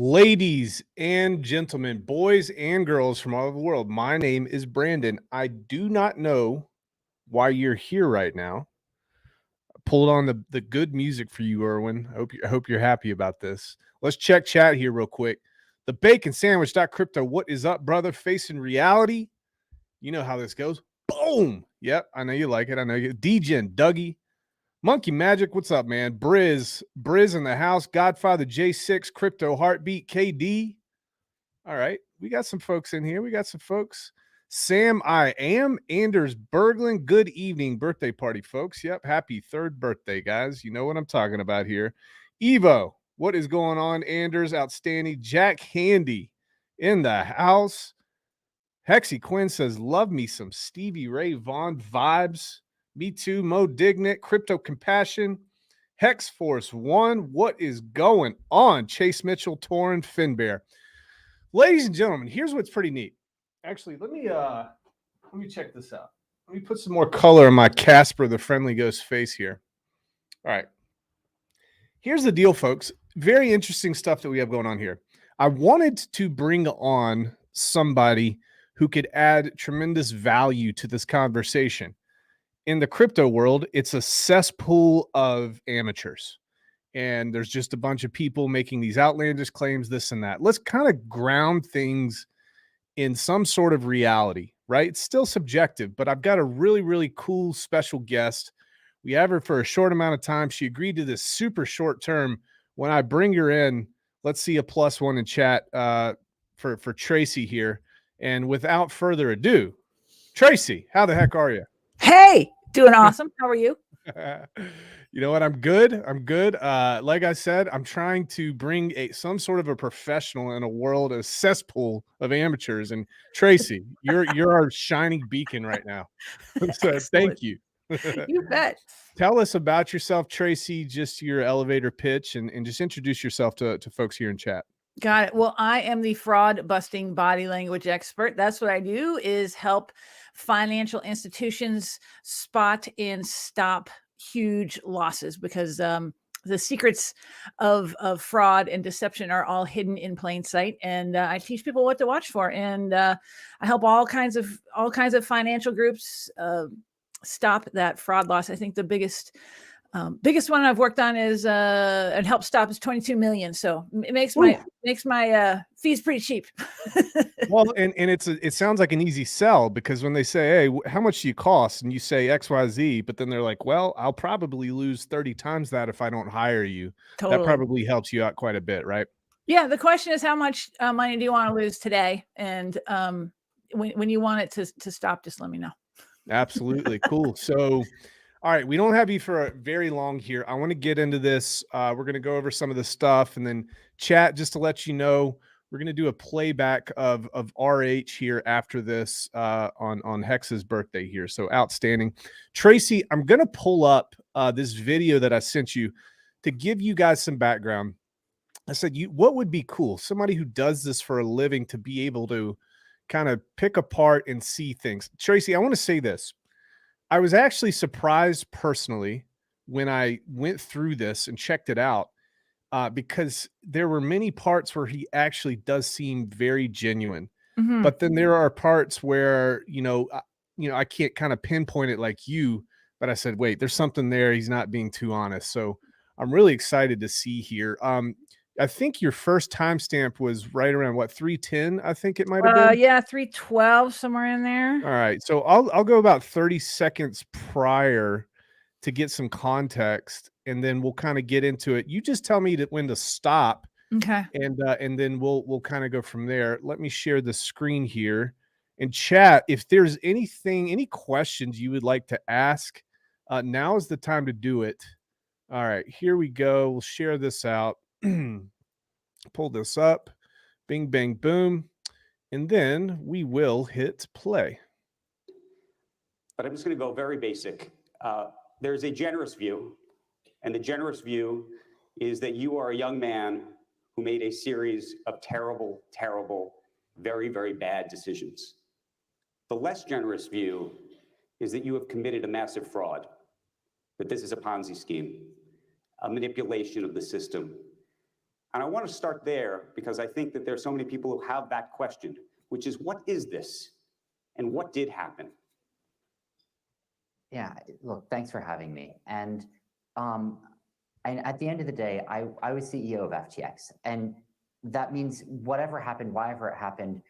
Ladies and gentlemen, boys and girls from all over the world, my name is Brandon. I do not know why you're here right now. I pulled on the good music for you, Erwin. I hope you're happy about this. Let's check chat here real quick. The bacon sandwich crypto. What is up, brother? Facing reality. You know how this goes. Boom. Yep, I know you like it. I know you. Degen, Dougie, Monkey Magic, what's up, man? Briz in the house. Godfather J6, Crypto Heartbeat, KD. All right, we got some folks in here. We got some folks. Sam, I am Anders Berglund. Good evening, birthday party, folks. Yep, happy third birthday, guys. You know what I'm talking about here. Evo, what is going on? Anders, outstanding. Jack Handy in the house. Hexy Quinn says, love me some Stevie Ray Vaughan vibes. Me too. Mo Dignit, Crypto Compassion, Hex Force One. What is going on? Chase Mitchell, Torrin, Finbear. Ladies and gentlemen, here's what's pretty neat. Actually, let me check this out. Let me put some more color in my Casper the Friendly Ghost face here. All right. Here's the deal, folks. Very interesting stuff that we have going on here. I wanted to bring on somebody who could add tremendous value to this conversation. In the crypto world, it's a cesspool of amateurs. And there's just a bunch of people making these outlandish claims, this and that. Let's kind of ground things in some sort of reality, right? It's still subjective, but I've got a really, really cool special guest. We have her for a short amount of time. She agreed to this super short term. When I bring her in, let's see a +1 in chat for Tracy here. And without further ado, Tracy, how the heck are you? Hey, doing awesome. How are you? You know what? I'm good. Like I said, I'm trying to bring some sort of a professional in a world, a cesspool of amateurs. And Tracy, you're our shining beacon right now. So thank you. You bet. Tell us about yourself, Tracy, just your elevator pitch and just introduce yourself to folks here in chat. Got it. Well, I am the fraud busting body language expert. That's what I do, is help financial institutions spot and stop huge losses, because the secrets of fraud and deception are all hidden in plain sight. And I teach people what to watch for. And I help all kinds of financial groups stop that fraud loss. I think the biggest one I've worked on is and helped stop is 22 million. So it makes my fees pretty cheap. Well, and it sounds like an easy sell, because when they say, hey, how much do you cost? And you say XYZ, but then they're like, well, I'll probably lose 30 times that if I don't hire you. Totally. That probably helps you out quite a bit, right? Yeah. The question is, how much money do you want to lose today? And when you want it to stop, just let me know. Absolutely. Cool. So, all right, we don't have you for very long here. I want to get into this. We're going to go over some of the stuff, and then chat, just to let you know, we're going to do a playback of RH here after this on Hex's birthday here. So outstanding. Tracy, I'm going to pull up this video that I sent you to give you guys some background. I said, what would be cool? Somebody who does this for a living to be able to kind of pick apart and see things. Tracy, I want to say this. I was actually surprised personally when I went through this and checked it out, because there were many parts where he actually does seem very genuine. Mm-hmm. But then there are parts where, I can't kind of pinpoint it like you, but I said, wait, there's something there. He's not being too honest. So I'm really excited to see here. I think your first timestamp was right around 3:10. I think it might have been. Yeah, 3:12, somewhere in there. All right, so I'll go about 30 seconds prior to get some context, and then we'll kind of get into it. You just tell me when to stop. Okay. And then we'll kind of go from there. Let me share the screen here and chat. If there's any questions you would like to ask, now is the time to do it. All right, here we go. We'll share this out. Pull this up. Bing, bang, boom. And then we will hit play. But I'm just going to go very basic. There's a generous view, and the generous view is that you are a young man who made a series of terrible, terrible, very, very bad decisions. The less generous view is that you have committed a massive fraud, that this is a Ponzi scheme, a manipulation of the system. And I want to start there because I think that there's so many people who have that question, which is, what is this? And what did happen? Yeah, look, thanks for having me. And at the end of the day, I was CEO of FTX. And that means whatever happened, whatever it happened,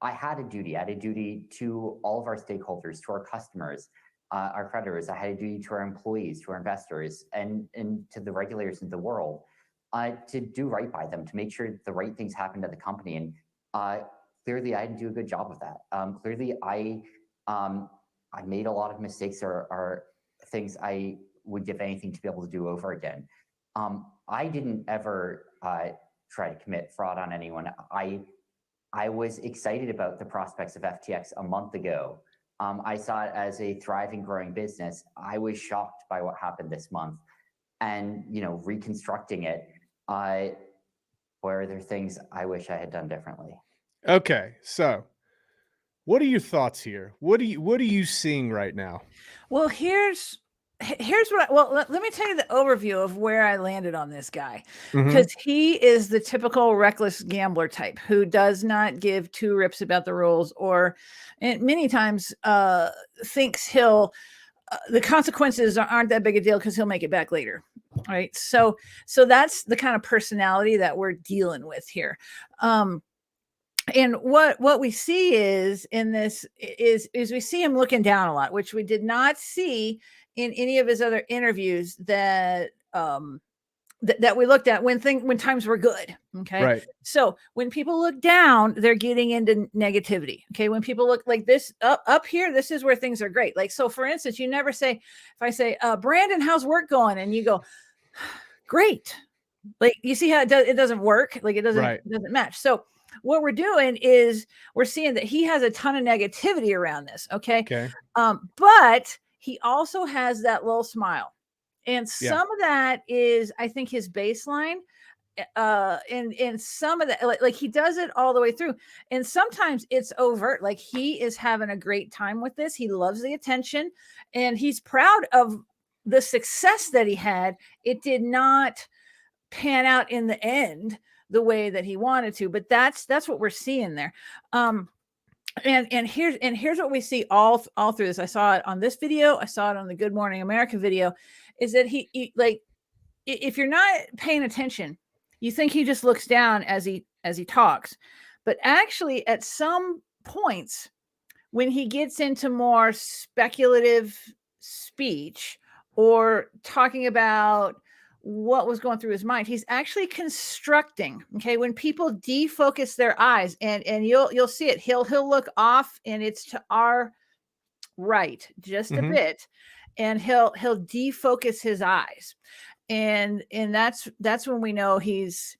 I had a duty. I had a duty to all of our stakeholders, to our customers, our creditors. I had a duty to our employees, to our investors, and to the regulators in the world to do right by them, to make sure the right things happened at the company. And clearly, I didn't do a good job of that. Clearly, I made a lot of mistakes or things I would give anything to be able to do over again. I didn't ever try to commit fraud on anyone. I was excited about the prospects of FTX a month ago. I saw it as a thriving, growing business. I was shocked by what happened this month, and reconstructing it. Where are there things I wish I had done differently? Okay, so what are your thoughts here? What are you seeing right now? Well, here's what let me tell you the overview of where I landed on this guy, because he is the typical reckless gambler type who does not give two rips about the rules, or and many times thinks he'll the consequences aren't that big a deal because he'll make it back later, right? So that's the kind of personality that we're dealing with here. And what we see is in this is we see him looking down a lot, which we did not see in any of his other interviews that that we looked at when times were good. Okay. Right. So when people look down, they're getting into negativity. Okay. When people look like this up here, this is where things are great. Like, so for instance, you never say, if I say, Brandon, how's work going? And you go, great. Like, you see how it doesn't work. Like it doesn't match. So what we're doing is we're seeing that he has a ton of negativity around this. Okay. But he also has that little smile. And some of that is, I think, his baseline. And some of that, like he does it all the way through. And sometimes it's overt. Like he is having a great time with this. He loves the attention and he's proud of the success that he had. It did not pan out in the end the way that he wanted to, but that's what we're seeing there. And here's what we see all through this. I saw it on this video. I saw it on the Good Morning America video, is that he like, if you're not paying attention, you think he just looks down as he talks, but actually at some points when he gets into more speculative speech or talking about what was going through his mind, he's actually constructing. Okay, when people defocus their eyes, and you'll see it, he'll look off, and it's to our right just a bit, and he'll defocus his eyes, and that's when we know he's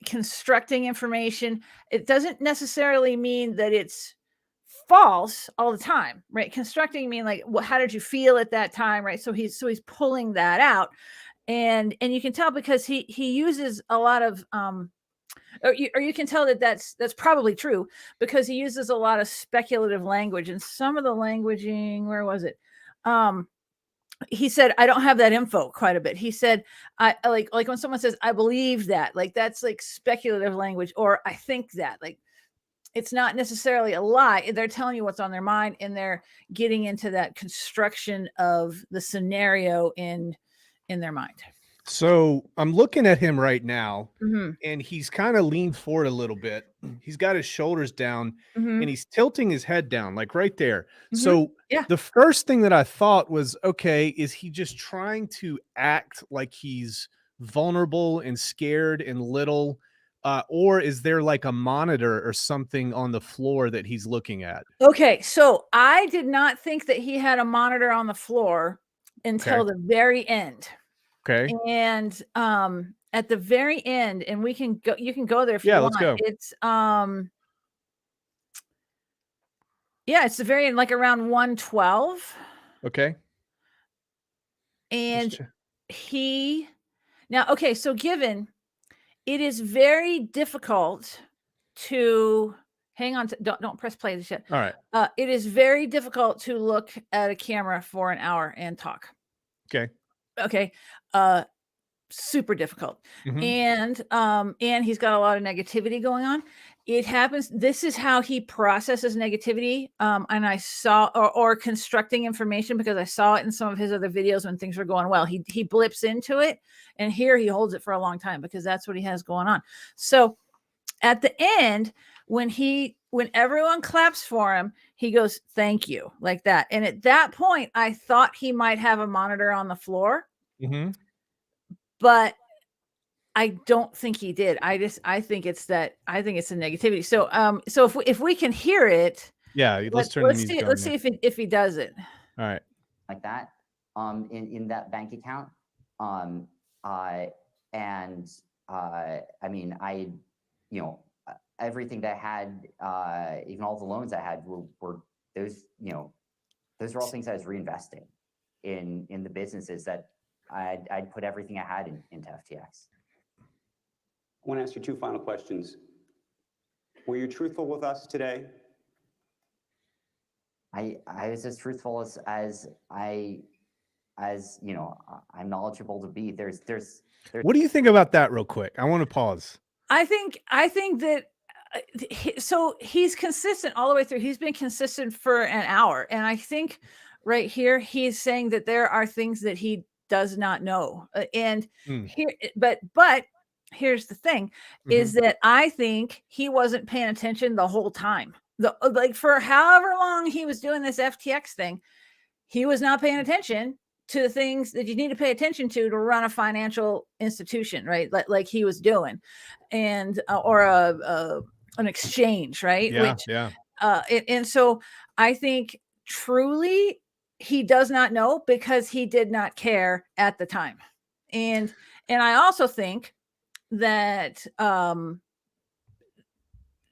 constructing information. It doesn't necessarily mean that it's false all the time, right? Constructing mean like, how did you feel at that time, right? So he's pulling that out. And you can tell because he uses a lot of or you can tell that that's probably true because he uses a lot of speculative language. And some of the languaging, where was it? He said, I don't have that info quite a bit. He said, I like when someone says, I believe that, like that's like speculative language, or I think that, like it's not necessarily a lie. They're telling you what's on their mind, and they're getting into that construction of the scenario in their mind. So I'm looking at him right now, and he's kind of leaned forward a little bit. He's got his shoulders down, and he's tilting his head down, like right there. So the first thing that I thought was, okay, is he just trying to act like he's vulnerable and scared and little, or is there like a monitor or something on the floor that he's looking at? Okay, so I did not think that he had a monitor on the floor until the very end. Okay. And at the very end, and we can go, you can go there if you want. Let's go. It's it's the very end, like around 112. Okay. And so given it is very difficult to hang on to, don't press play this yet. All right. It is very difficult to look at a camera for an hour and talk. Okay. Okay. super difficult. Mhm. And he's got a lot of negativity going on. It happens. This is how he processes negativity. And I saw, or constructing information, because I saw it in some of his other videos when things were going well. He blips into it, and here he holds it for a long time because that's what he has going on. So at the end, when everyone claps for him, he goes, "Thank you," like that. And at that point, I thought he might have a monitor on the floor, Mhm. but I don't think he did. I think it's the negativity. So if we can hear it, Yeah, let's turn the let's music see, on there. if he does it. All right. like that in that bank account. Um, and I mean, everything that I had, even all the loans I had were those, those are all things I was reinvesting in the businesses that I'd put everything I had into FTX. I want to ask you two final questions. Were you truthful with us today? I was as truthful as I'm knowledgeable to be. There's What do you think about that real quick? I want to pause. I think that so he's consistent all the way through. He's been consistent for an hour, and I think right here he's saying that there are things that he does not know. And here, but here's the thing: is that I think he wasn't paying attention the whole time. Like for however long he was doing this FTX thing, he was not paying attention to the things that you need to pay attention to run a financial institution, right? Like he was doing, and or an exchange, right? Yeah, yeah. And so I think truly he does not know because he did not care at the time. And I also think that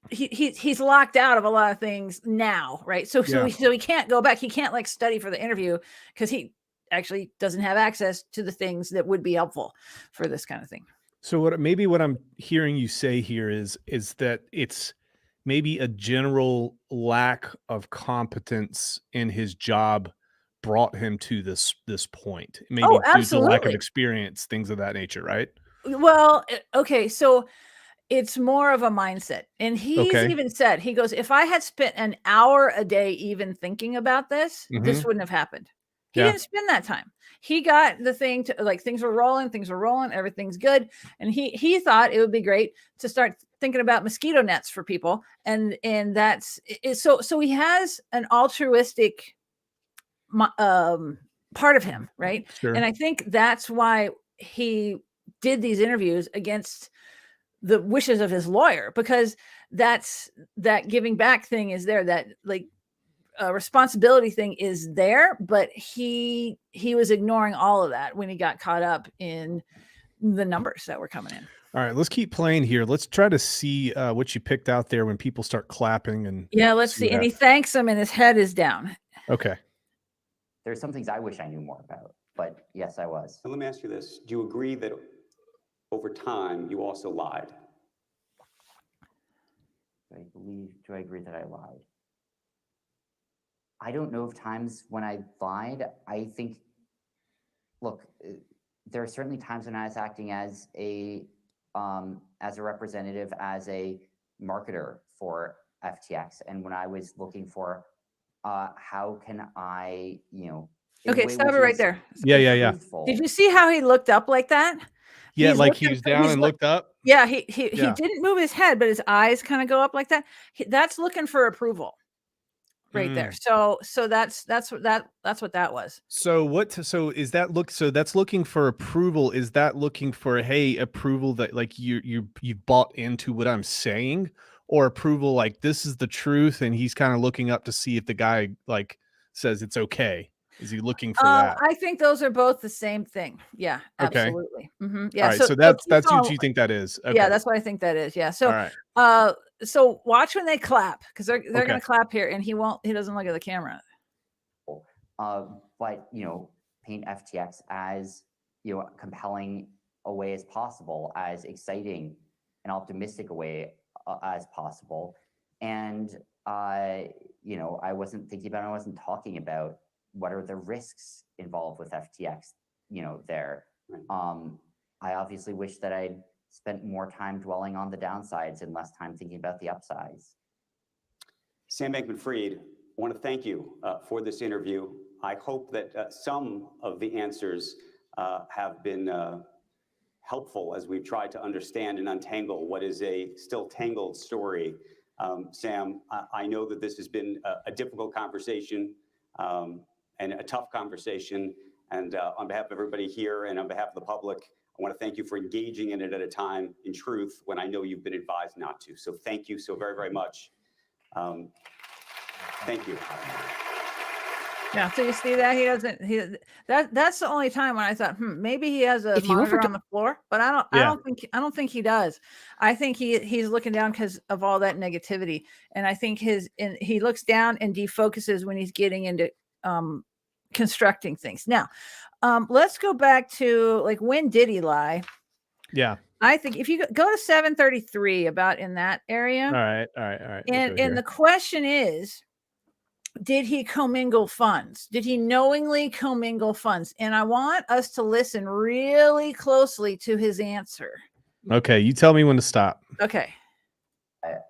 he's locked out of a lot of things now, right? So he can't go back. He can't like study for the interview because he actually doesn't have access to the things that would be helpful for this kind of thing. So what I'm hearing you say here is that it's maybe a general lack of competence in his job brought him to this point. Maybe due to lack of Absolutely. experience, things of that nature, right? Well, okay, so it's more of a mindset. And he's Okay. even said, he goes, if I had spent an hour a day even thinking about this, this wouldn't have happened. He Yeah. didn't spend that time. He got the thing to like things were rolling, everything's good. And he thought it would be great to start thinking about mosquito nets for people. And that's it. So he has an altruistic part of him, right? Sure. And I think that's why he did these interviews against the wishes of his lawyer, because that giving back thing is there, that like responsibility thing is there, but he was ignoring all of that when he got caught up in the numbers that were coming in. All right, let's keep playing here. Let's try to see what you picked out there when people start clapping. And yeah, let's see. And he thanks him and his head is down. Okay. There's some things I wish I knew more about, but yes, I was. So let me ask you this. Do you agree that over time you also lied? Do I agree that I lied? I don't know of times when I lied. I think, look, there are certainly times when I was acting as a representative, as a marketer for FTX, and when I was looking for how can I, okay, stop it right there. Yeah. Did you see how he looked up like that? Yeah, like he was down and looked up. Yeah, he didn't move his head, but his eyes kind of go up like that. That's looking for approval right there. So that's what that was. So is that so that's looking for approval? Is that looking for, hey, approval that like you bought into what I'm saying, or approval like this is the truth and he's kind of looking up to see if the guy like says it's okay? Is he looking for that? I think those are both the same thing. Yeah, Okay. absolutely. Yeah. All right. So that's what you think that is. Okay. Yeah, that's what I think that is. Yeah. So, All right. So watch when they clap, because they're Okay. going to clap here, and he doesn't look at the camera. But paint FTX as compelling a way as possible, as exciting and optimistic a way as possible, and I wasn't thinking about, I wasn't talking about what are the risks involved with FTX, there. I obviously wish that I'd spent more time dwelling on the downsides and less time thinking about the upsides. Sam Bankman-Fried, I want to thank you for this interview. I hope that some of the answers have been helpful as we've tried to understand and untangle what is a still tangled story. Sam, I know that this has been a difficult conversation and a tough conversation. And on behalf of everybody here and on behalf of the public, I want to thank you for engaging in it at a time in truth when I know you've been advised not to. So thank you so very, very much. Thank you. Yeah, so you see that he doesn't. That's the only time when I thought, maybe he has a monitor on the floor, but I don't think he does. I think he's looking down because of all that negativity, and I think he looks down and defocuses when he's getting into constructing things. Now, let's go back to like, when did he lie? Yeah. I think if you go to 733, about in that area. All right. And the question is, did he commingle funds? Did he knowingly commingle funds? And I want us to listen really closely to his answer. Okay, you tell me when to stop. Okay.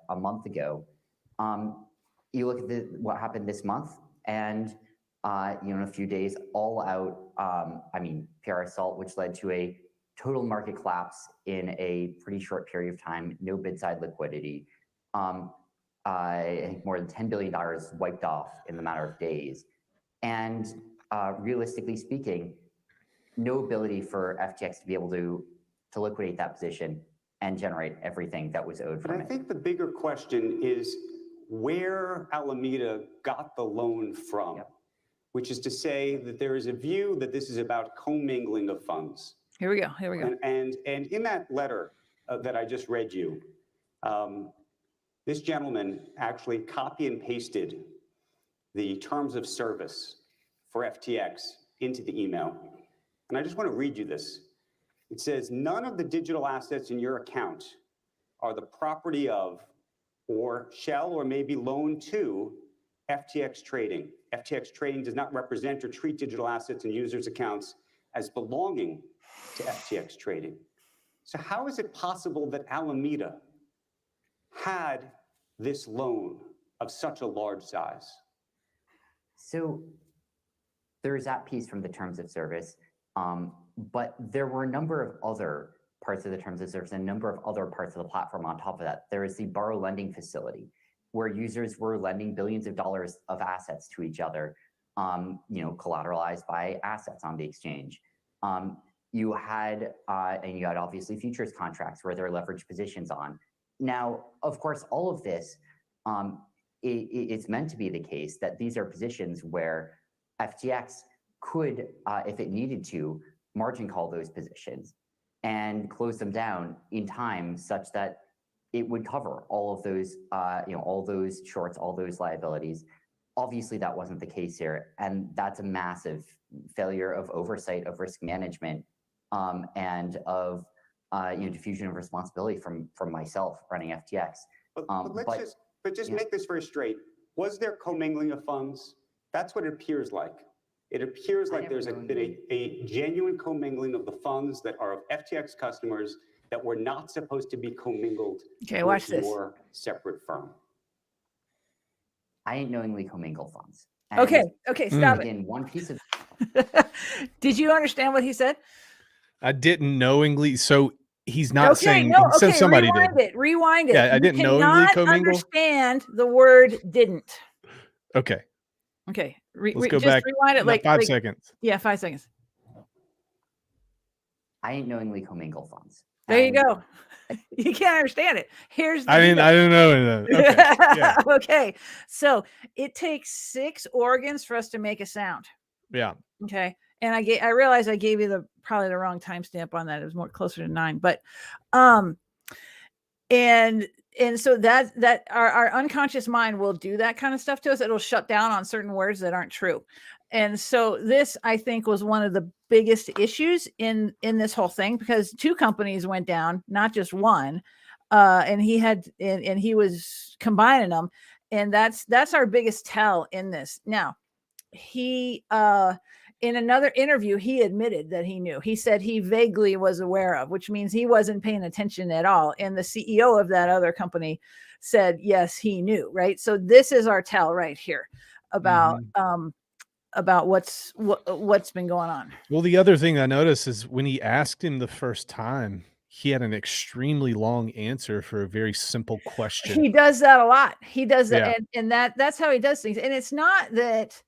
A month ago, you look at what happened this month, and in a few days, all out, PR assault, which led to a total market collapse in a pretty short period of time, no bid side liquidity. I think more than $10 billion wiped off in the matter of days. And realistically speaking, no ability for FTX to be able to liquidate that position and generate everything that was owed from it. But I think the bigger question is where Alameda got the loan from, which is to say that there is a view that this is about commingling of funds. Here we go. And in that letter that I just read you, this gentleman actually copy and pasted the terms of service for FTX into the email. And I just want to read you this. It says, none of the digital assets in your account are the property of or shall or may be loaned to FTX Trading. FTX Trading does not represent or treat digital assets in users' accounts as belonging to FTX Trading. So how is it possible that Alameda had this loan of such a large size? So there's that piece from the terms of service, but there were a number of other parts of the terms of service and a number of other parts of the platform on top of that. There is the borrow lending facility, where users were lending billions of dollars of assets to each other, collateralized by assets on the exchange. You had obviously futures contracts where there are leveraged positions on. Now, of course, all of this, it's meant to be the case that these are positions where FTX could, if it needed to, margin call those positions and close them down in time such that it would cover all of those, all those shorts, all those liabilities. Obviously, that wasn't the case here, and that's a massive failure of oversight, of risk management, and of diffusion of responsibility from myself running FTX. But just make this very straight. Was there commingling of funds? That's what it appears like. It appears like there's been a genuine commingling of the funds that are of FTX customers that were not supposed to be commingled watch with this. your separate firm. I ain't knowingly commingle funds. And Okay, stop again, one piece of Did you understand what he said? I didn't knowingly. So he's not saying. No, so somebody rewind it. Yeah, I didn't knowingly commingle. Understand the word didn't. Okay. Let's go just back. Rewind it like 5 seconds. Yeah, 5 seconds. I ain't knowingly commingle funds. There you go. You can't understand it. Here's the I didn't know. Okay. Yeah. Okay. So it takes 6 organs for us to make a sound. Yeah. Okay. And I realized I gave you probably the wrong timestamp on that. It was more closer to 9, but and so that our unconscious mind will do that kind of stuff to us. It'll shut down on certain words that aren't true. And so this, I think, was one of the biggest issues in this whole thing, because 2 companies went down, not just one. And he was combining them. And that's our biggest tell in this. Now, he in another interview, he admitted that he knew. He said he vaguely was aware of, which means he wasn't paying attention at all. And the CEO of that other company said, yes, he knew. Right. So this is our tell right here about, about what's been going on. Well, the other thing I noticed is when he asked him the first time, he had an extremely long answer for a very simple question. He does that a lot. He does that. Yeah. And that's how he does things. And it's not that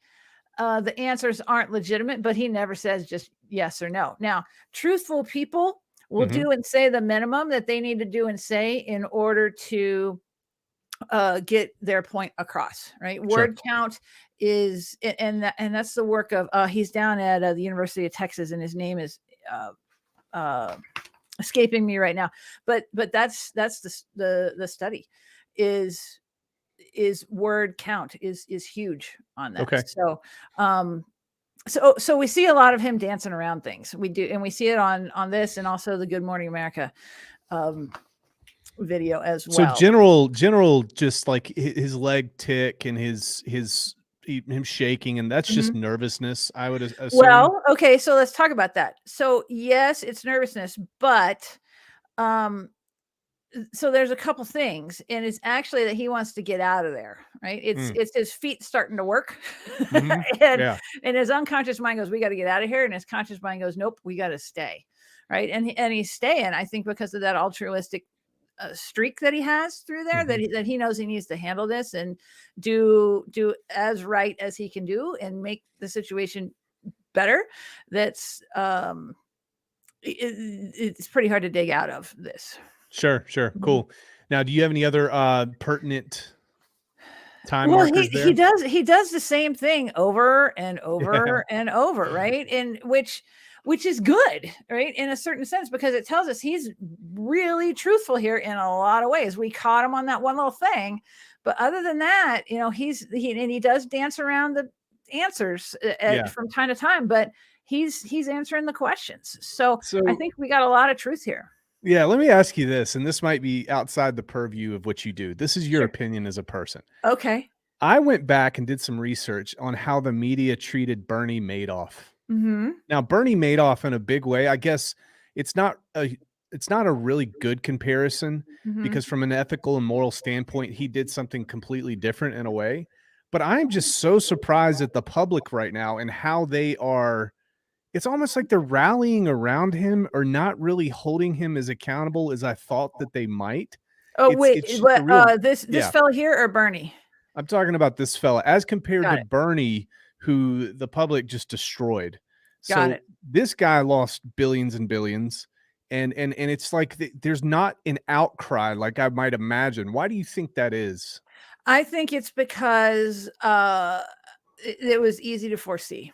the answers aren't legitimate, but he never says just yes or no. Now, truthful people will do and say the minimum that they need to do and say in order to get their point across, right? Sure. Word count is, and that's the work of, he's down at the University of Texas, and his name is escaping me right now, but that's the study is word count is huge on that. Okay. So we see a lot of him dancing around things. We do, and we see it on this, and also the Good Morning America video as well. So general, just like his leg tick and him shaking, and that's just nervousness, I would assume. Well, okay, so let's talk about that. So yes, it's nervousness, but so there's a couple things, and it's actually that he wants to get out of there, right? It's his feet starting to work, and his unconscious mind goes, "We got to get out of here," and his conscious mind goes, "Nope, we got to stay," right? And he's staying, I think, because of that altruistic streak that he has through there, that he knows he needs to handle this and do as right as he can do and make the situation better. That's it's pretty hard to dig out of this. Sure. Cool. Now, do you have any other pertinent time markers there? He does the same thing over and over and over, right? And which is good, right? In a certain sense, because it tells us he's really truthful here in a lot of ways. We caught him on that one little thing, but other than that, he does dance around the answers from time to time, but he's answering the questions. So I think we got a lot of truth here. Yeah, let me ask you this, and this might be outside the purview of what you do. This is your opinion as a person. Okay. I went back and did some research on how the media treated Bernie Madoff. Now, Bernie Madoff, in a big way, I guess it's not a really good comparison because from an ethical and moral standpoint, he did something completely different in a way. But I'm just so surprised at the public right now and how they are. It's almost like they're rallying around him or not really holding him as accountable as I thought that they might. Oh, this fella here or Bernie? I'm talking about this fella as compared to Bernie, who the public just destroyed. So this guy lost billions and billions, and it's like there's not an outcry like I might imagine. Why do you think that is? I think it's because it was easy to foresee.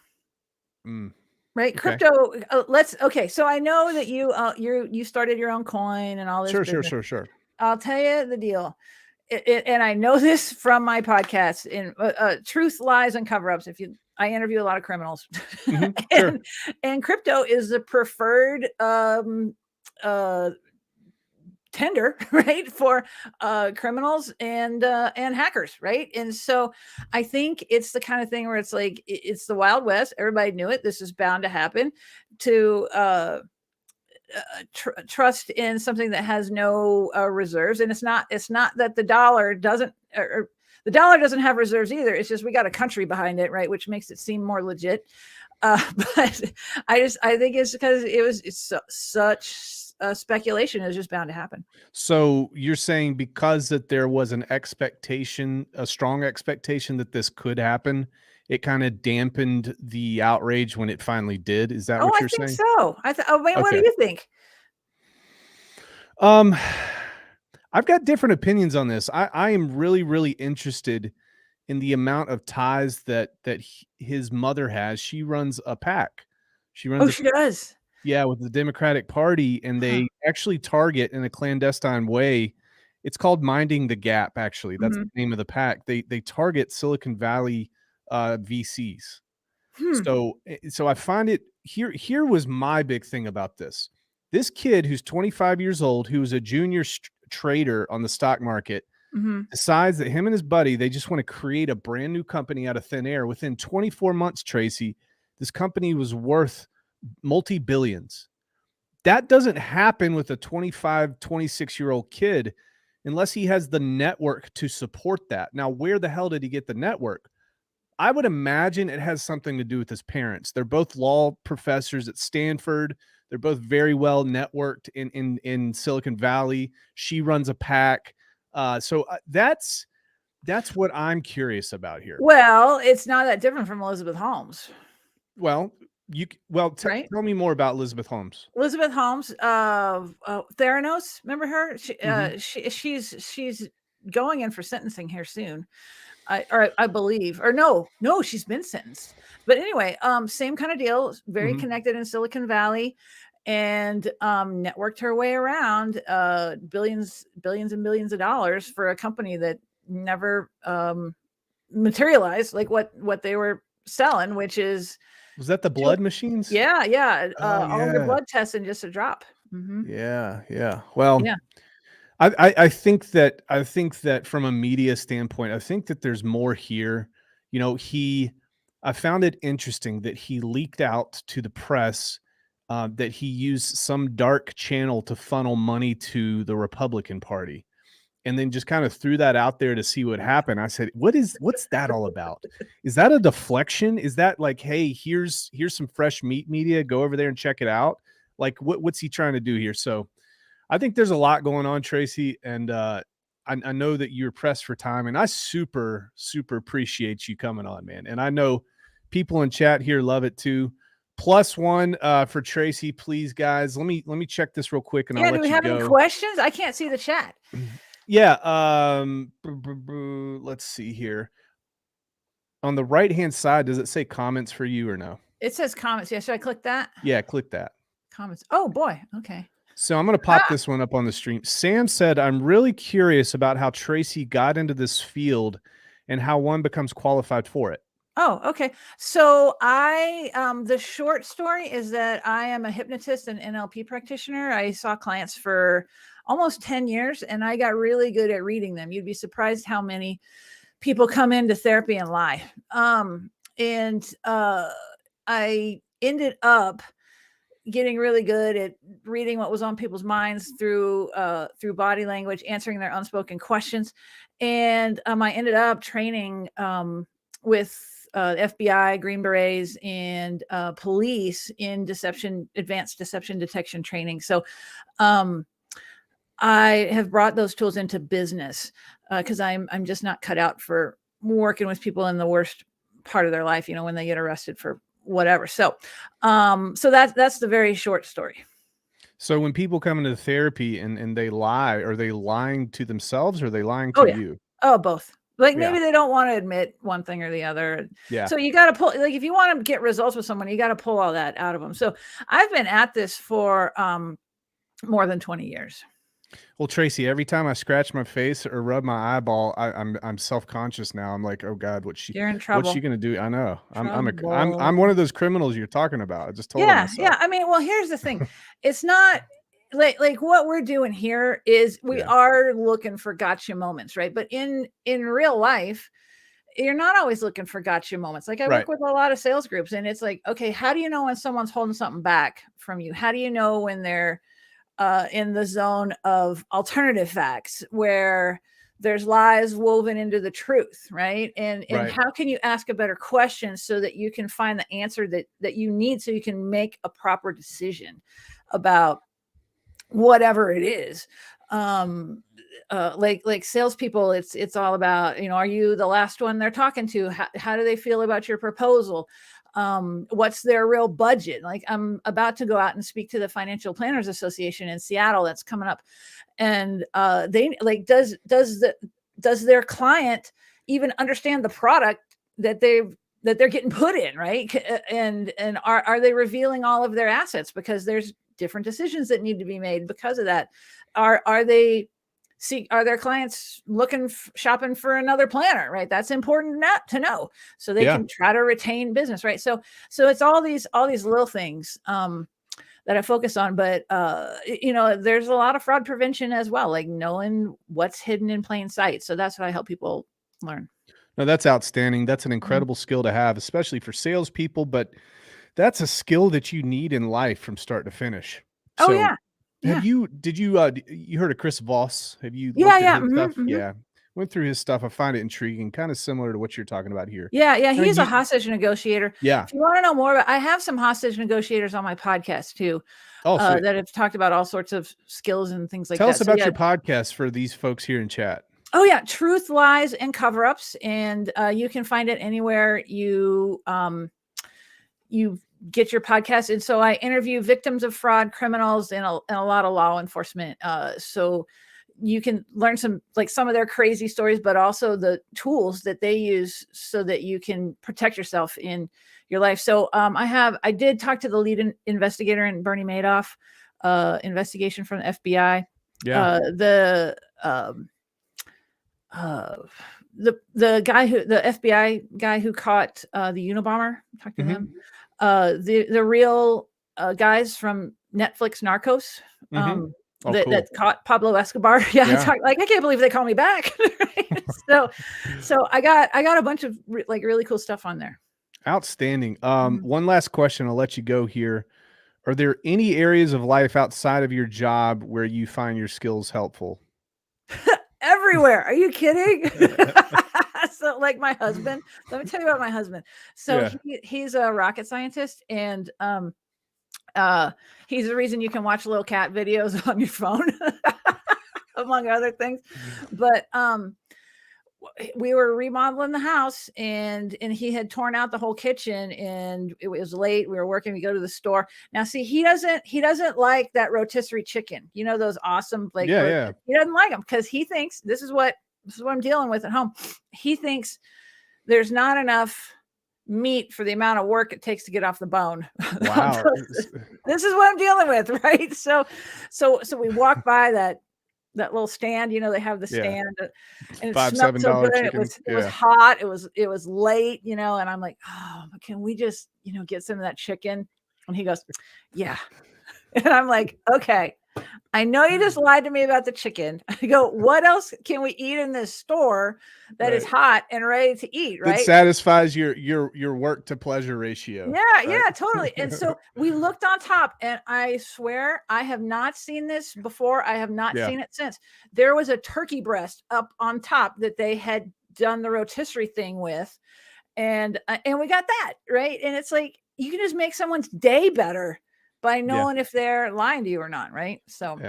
Right. Okay. Crypto. So I know that you started your own coin and all this. Sure. I'll tell you the deal. And I know this from my podcast in Truth, Lies, and Cover-Ups. I interview a lot of criminals, and crypto is the preferred tender, right, for criminals and hackers, right? And so I think it's the kind of thing where it's like it's the Wild West. Everybody knew it. This is bound to happen. To trust in something that has no reserves, and it's not that the dollar doesn't have reserves either. It's just we got a country behind it, right, which makes it seem more legit. But I think it's because it's such speculation is just bound to happen. So you're saying because that there was an expectation, a strong expectation that this could happen, it kind of dampened the outrage when it finally did. Is that what you're saying? So what do you think? I've got different opinions on this. I am really, really interested in the amount of ties that his mother has. She runs a PAC. She does. Yeah, with the Democratic Party, and they actually target in a clandestine way. It's called Minding the Gap, actually. That's the name of the PAC. They target Silicon Valley VCs. So I find it here was my big thing about this. This kid who's 25 years old, who was a junior trader on the stock market, decides that him and his buddy, they just want to create a brand new company out of thin air. Within 24 months, Tracy, This company was worth multi-billions. That doesn't happen with a 25, 26-year-old kid unless he has the network to support that. Now, where the hell did he get the network? I would imagine it has something to do with his parents. They're both law professors at Stanford. They're both very well networked in Silicon Valley. She runs a pack. So that's what I'm curious about here. Well, it's not that different from Elizabeth Holmes. Well, Right? tell me more about Elizabeth Holmes. Elizabeth Holmes, Theranos, remember her? She's going in for sentencing here soon. I believe, or no, she's been sentenced. But anyway, same kind of deal, very connected in Silicon Valley, and networked her way around billions and billions of dollars for a company that never materialized like what they were selling, which is Was that the blood machines? yeah. Oh, All their yeah. blood tests in just a drop. Yeah. Well, Yeah. I think that from a media standpoint, I think that there's more here. You know, I found it interesting that he leaked out to the press that he used some dark channel to funnel money to the Republican Party, and then just kind of threw that out there to see what happened. I said, what's that all about? Is that a deflection? Is that like, hey, here's some fresh meat media, go over there and check it out? Like, what's he trying to do here? So I think there's a lot going on, Tracy, and I know that you're pressed for time, and I super, super appreciate you coming on, man. And I know people in chat here love it too. +1 for Tracy, please, guys. Let me check this real quick, and I'll let you go. Do we have any questions? I can't see the chat. Yeah. Let's see here. On the right-hand side, does it say comments for you or no? It says comments. Yeah, should I click that? Yeah, click that. Comments. Oh boy. Okay. So I'm going to pop this one up on the stream. Sam said, I'm really curious about how Tracy got into this field and how one becomes qualified for it. Oh, okay. So the short story is that I am a hypnotist and NLP practitioner. I saw clients for almost 10 years and I got really good at reading them. You'd be surprised how many people come into therapy and lie. I ended up getting really good at reading what was on people's minds through body language, answering their unspoken questions. And I ended up training with FBI, Green Berets, and police in advanced deception detection training. So I have brought those tools into business because I'm just not cut out for working with people in the worst part of their life, when they get arrested for whatever. So that's the very short story. So when people come into therapy and they lie, are they lying to themselves or are they lying to you? Oh, both. Like maybe they don't want to admit one thing or the other. Yeah. So you got to pull, like, if you want to get results with someone, you got to pull all that out of them. So I've been at this for more than 20 years. Well, Tracy, every time I scratch my face or rub my eyeball, I'm self-conscious now. I'm like, oh God, you're in trouble. What's she gonna do? I know. I'm one of those criminals you're talking about. I just told her myself. Yeah. I mean, well, here's the thing. It's not like what we're doing here is we are looking for gotcha moments, right? But in real life, you're not always looking for gotcha moments. Like I work with a lot of sales groups, and it's like, okay, how do you know when someone's holding something back from you? How do you know when they're in the zone of alternative facts where there's lies woven into the truth, right? And how can you ask a better question so that you can find the answer that you need so you can make a proper decision about whatever it is. Like salespeople, it's all about, are you the last one they're talking to? How do they feel about your proposal? What's their real budget? Like I'm about to go out and speak to the Financial Planners Association in Seattle that's coming up. And they like, does their client even understand the product that they're getting put in, right? And are they revealing all of their assets? Because there's different decisions that need to be made because of that. Are their clients shopping for another planner, right? That's important not to know so they can try to retain business, right? So it's all these little things that I focus on, but there's a lot of fraud prevention as well, like knowing what's hidden in plain sight. So that's what I help people learn. No, that's outstanding. That's an incredible skill to have, especially for salespeople. But that's a skill that you need in life from start to finish. Oh So yeah. have you you heard of Chris Voss? Have you Yeah, looked yeah, at his stuff? mhm. Yeah. Went through his stuff. I find it intriguing, kind of similar to what you're talking about here. Yeah, Kinda he's a you- hostage negotiator. yeah. If you want to know more about, I have some hostage negotiators on my podcast too, Oh, sweet. that have talked about all sorts of skills and things like Tell that. us So about yeah. your podcast for these folks here in chat. Oh yeah, Truth, Lies, and Cover-Ups, and you can find it anywhere you get your podcast. And so I interview victims of fraud, criminals, and a lot of law enforcement. So you can learn some of their crazy stories, but also the tools that they use so that you can protect yourself in your life. So I did talk to the lead investigator in Bernie Madoff investigation from the FBI. Yeah. The guy the FBI guy who caught the Unabomber, talked to Mhm. him. The real guys from Netflix Narcos. Mhm. Oh, That cool. caught Pablo Escobar. Yeah, Yeah. I can't believe they call me back. Right? So I got a bunch of really cool stuff on there. Outstanding. Mhm. One last question. I'll let you go here. Are there any areas of life outside of your job where you find your skills helpful? Everywhere. Are you kidding? So like my husband, let me tell you about my husband. So Yeah. he's a rocket scientist, and he's the reason you can watch little cat videos on your phone, among other things. But we were remodeling the house, and he had torn out the whole kitchen, and it was late. We were working. We go to the store. Now, see, he doesn't like that rotisserie chicken. You know, those awesome Yeah. he doesn't like them because he thinks this is what I'm dealing with at home. He thinks there's not enough meat for the amount of work it takes to get off the bone. Wow. This is what I'm dealing with, right? So we walk by that little stand, they have the Yeah. stand, and it $5, smelled so $7 good. chicken. It was hot. It was late, and I'm like, oh, can we just, get some of that chicken? And he goes, yeah. And I'm like, okay, I know you just lied to me about the chicken. I go, what else can we eat in this store that is hot and ready to eat? Right. That satisfies your work to pleasure ratio. Yeah, right? yeah, totally. And so we looked on top, and I swear I have not seen this before. I have not seen it since. There was a turkey breast up on top that they had done the rotisserie thing with. And we got that, right? And it's like, you can just make someone's day better by knowing if they're lying to you or not, right? So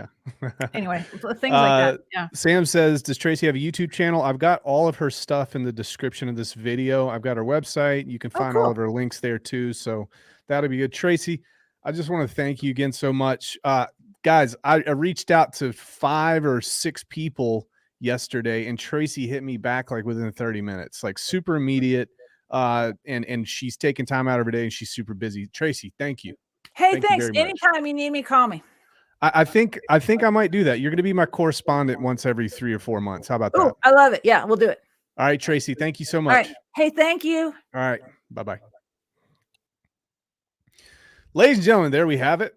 anyway, things like that. Yeah. Sam says, does Tracy have a YouTube channel? I've got all of her stuff in the description of this video. I've got her website. You can find all of her links there too. So that'll be good. Tracy, I just want to thank you again so much. Guys, I reached out to 5 or 6 people yesterday, and Tracy hit me back like within 30 minutes, like super immediate. And she's taking time out of her day, and she's super busy. Tracy, thank you. Hey, thanks. Anytime you need me, call me. I think I might do that. You're going to be my correspondent once every 3 or 4 months. How about that? I love it. Yeah, we'll do it. All right, Tracy, thank you so much. All right. Hey, thank you. All right. Bye-bye. Ladies and gentlemen, there we have it.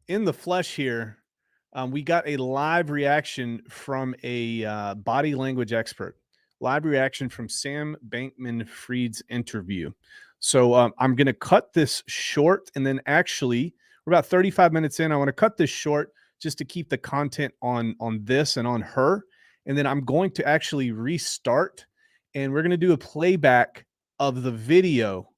In the flesh here, we got a live reaction from a body language expert. Live reaction from Sam Bankman-Fried's interview. So I'm going to cut this short, and then actually we're about 35 minutes in. I want to cut this short just to keep the content on this and on her. And then I'm going to actually restart, and we're going to do a playback of the video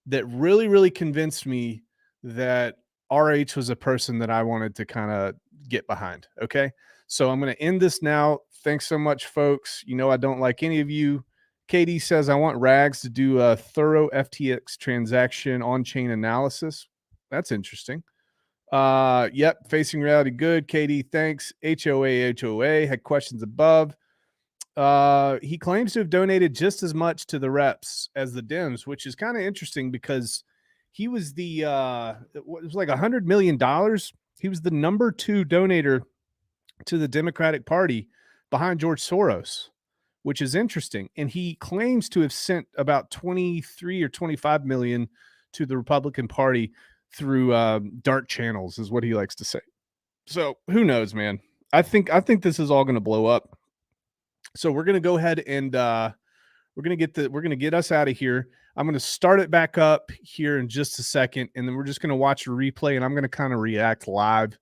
that really, really convinced me that RH was a person that I wanted to kind of get behind. Okay. So I'm going to end this now. Thanks so much, folks. I don't like any of you. Katie says, I want Rags to do a thorough FTX transaction on-chain analysis. That's interesting. Yep. Facing reality. Good. Katie, thanks. HOA had questions above. He claims to have donated just as much to the reps as the Dems, which is kind of interesting because he was it was like $100 million. He was the number 2 donator to the Democratic Party behind George Soros, which is interesting. And he claims to have sent about 23 or 25 million to the Republican Party through dark channels, is what he likes to say. So who knows, man? I think this is all going to blow up. So we're going to go ahead and we're going to get us out of here. I'm going to start it back up here in just a second, and then we're just going to watch a replay, and I'm going to kind of react live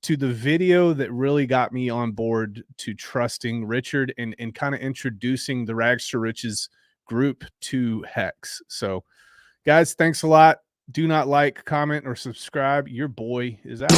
to the video that really got me on board to trusting Richard and kind of introducing the Rags to Riches group to Hex. So, guys, thanks a lot. Do not like, comment, or subscribe. Your boy is out.